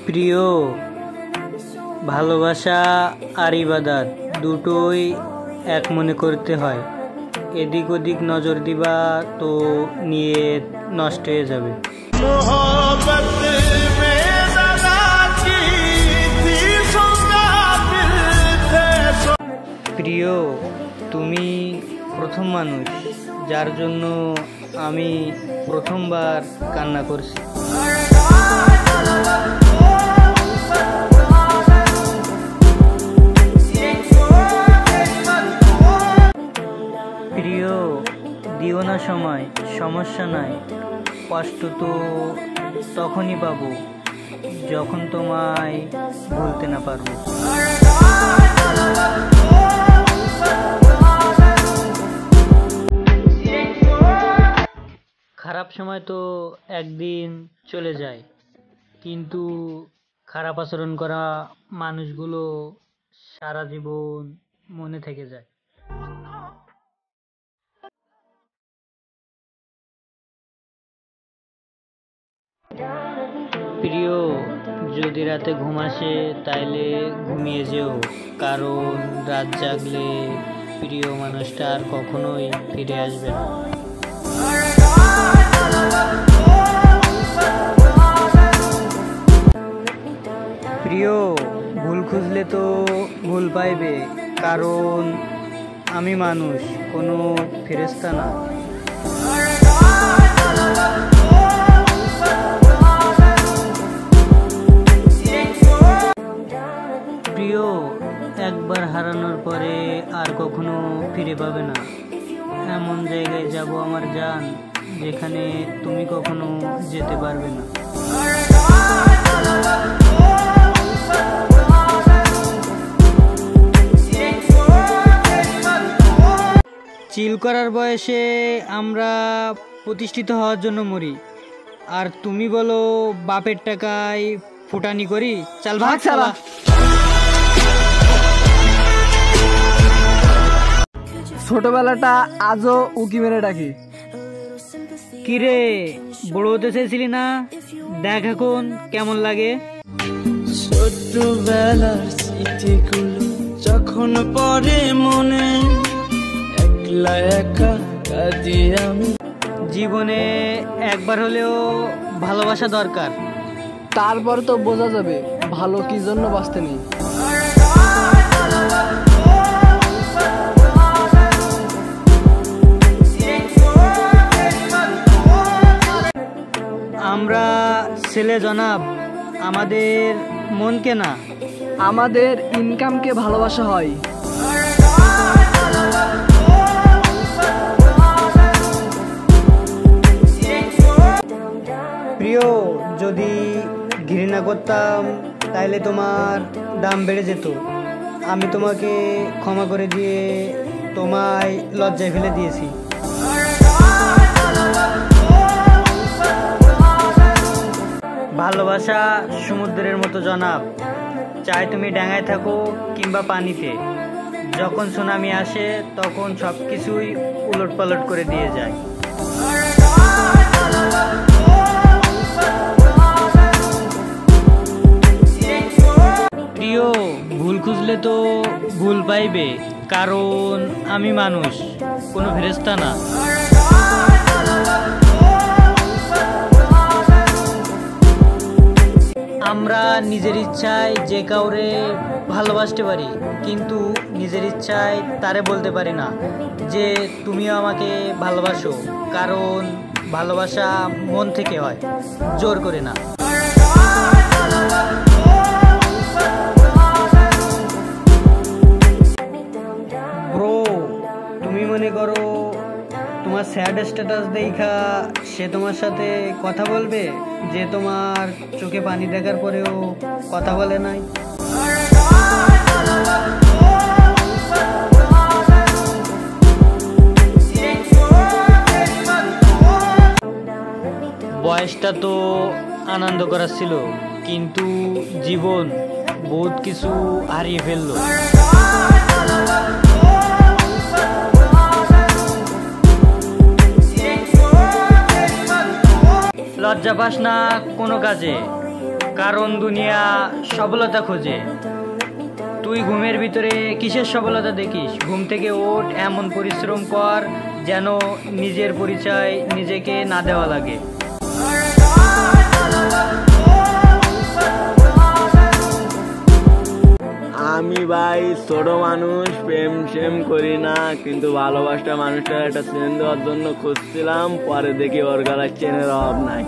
প্রিয়, ভালোবাসা আর ইবাদত দুটোই এক মনে করতে হয়। এদিক ওদিক নজর দিবা তো নিয়ত নষ্ট হয়ে যাবে। প্রিয়, তুমি প্রথম মানুষ যার জন্য আমি প্রথমবার কান্না করছি। প্রিয়, দিও না সময়, সমস্যা নাই, কষ্ট তো তখনই পাবো যখন তোমায় ভুলতে না পারবো। খারাপ সময় তো একদিন চলে যায়, কিন্তু খারাপ আচরণ করা মানুষগুলো সারা জীবন মনে থেকে যায়। প্রিয়, যদি রাতে ঘুম আসে তাইলে ঘুমিয়ে যেও, কারণ রাত জাগলে প্রিয় মানুষটা আর কখনোই ফিরে আসবে না। প্রিয়, ভুল খুঁজলে তো ভুল পাইবে, কারণ আমি মানুষ, কোনো ফেরেশতা না। প্রিয়, একবার হারানোর পরে আর কখনো ফিরে পাবে না। এমন জায়গায় যাব আমার জান, যেখানে তুমি কখনো যেতে পারবে না। চিল করার বয়সে আমরা প্রতিষ্ঠিত হওয়ার জন্য মরি, আর তুমি বলো বাপের টাকায় ফুটানি করি। চাল ভাগ চালা। ছোটবেলাটা আজও উকি মেরে ডাকি। কিরে, বড় হতে চেয়েছিলি না? দেখ এখন কেমন লাগে। ছোটবেলার স্মৃতিগুলো যখন পড়ে মনে, একলা একা কাঁদি আমি। জীবনে একবার হলেও ভালোবাসা দরকার, তারপর তো বোঝা যাবে ভালো কি জন্য বাঁচতে নেই। আমরা ছেলে জনাব, আমাদের মনকে না, আমাদের ইনকামকে ভালোবাসা হয়। প্রিয়, যদি ঘৃণা করতাম তাইলে তোমার দাম বেড়ে যেত। আমি তোমাকে ক্ষমা করে দিয়ে তোমায় লজ্জায় ফেলে দিয়েছি। ভালোবাসা সমুদ্রের মতো জনাব, চাই তুমি ডাঙায় থাকো কিংবা পানিতে, যখন সুনামি আসে তখন সব কিছুই উলটপালট করে দিয়ে যায়। প্রিয়, ভুল খুঁজলে তো ভুল পাইবে, কারণ আমি মানুষ, কোনো ফেরেশতা না। আমরা নিজের ইচ্ছায় যে কাউরে ভালোবাসতে পারি, কিন্তু নিজের ইচ্ছায় তারে বলতে পারি না যে তুমিও আমাকে ভালোবাসো, কারণ ভালোবাসা মন থেকে হয়, জোর করে না। ব্রো, তুমি মনে করো তোমার স্যাড স্ট্যাটাস দেখা সে তোমার সাথে কথা বলবে, যে তোমার চোখে পানি দেখার পরেও কথা বলে নাই? বয়সটা তো আনন্দ করার ছিল, কিন্তু জীবন বহুত কিছু হারিয়ে ফেললো। লজ্জা পাস না কোনো কাজে, কারণ দুনিয়া সফলতা খোঁজে। তুই ঘুমের ভিতরে কিসের সফলতা দেখিস? ঘুম থেকে ওঠ, এমন পরিশ্রম কর যেন নিজের পরিচয় নিজেকে না দেওয়া লাগে। আমি ভাই ছোট মানুষ, প্রেম করি না, কিন্তু ভালোবাসা মানুষটার একটা চেন দেওয়ার জন্য খুঁজছিলাম, পরে দেখি ওর গলায় চেনের অভাব নাই।